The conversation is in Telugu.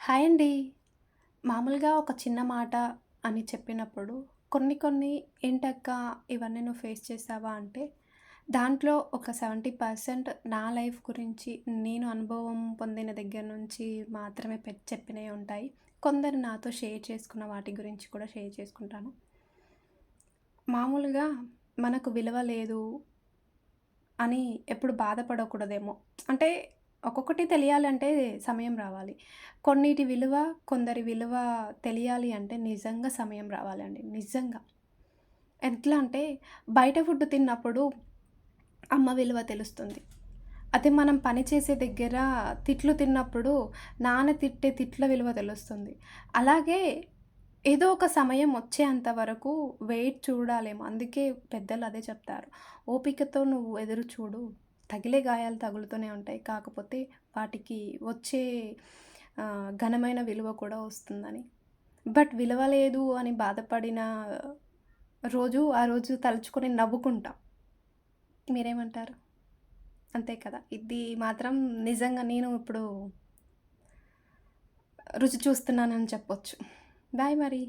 హాయ్ అండి. మామూలుగా ఒక చిన్న మాట అని చెప్పినప్పుడు కొన్ని కొన్ని "ఏంటక్క ఇవన్నీ నువ్వు ఫేస్ చేశావా?" అంటే దాంట్లో ఒక 70% నా లైఫ్ గురించి నేను అనుభవం పొందిన దగ్గర నుంచి మాత్రమే చెప్పినయి ఉంటాయి. కొందరు నాతో షేర్ చేసుకున్న వాటి గురించి కూడా షేర్ చేసుకుంటాను. మామూలుగా మనకు విలువ లేదు అని ఎప్పుడు బాధపడకూడదేమో. అంటే ఒక్కొక్కటి తెలియాలంటే సమయం రావాలి. కొన్నిటి విలువ, కొందరి విలువ తెలియాలి అంటే నిజంగా సమయం రావాలండి. నిజంగా. ఎట్లా అంటే బయట ఫుడ్ తిన్నప్పుడు అమ్మ విలువ తెలుస్తుంది. అదే మనం పని చేసే దగ్గర తిట్లు తిన్నప్పుడు నాన్న తిట్టే తిట్ల విలువ తెలుస్తుంది. అలాగే ఏదో ఒక సమయం వచ్చేంత వరకు వెయిట్ చూడాలేమో. అందుకే పెద్దలు అదే చెప్తారు. ఓపికతో నువ్వు ఎదురు చూడు. తగిలే గాయాలు తగులుతూనే ఉంటాయి. కాకపోతే వాటికి వచ్చే ఘనమైన విలువ కూడా వస్తుందని. బట్ విలువ లేదు అని బాధపడిన రోజు, ఆ రోజు తలుచుకొని నవ్వుకుంటాం. మీరేమంటారు? అంతే కదా! ఇది మాత్రం నిజంగా నేను ఇప్పుడు రుచి చూస్తున్నానని చెప్పొచ్చు. బాయ్ మరి.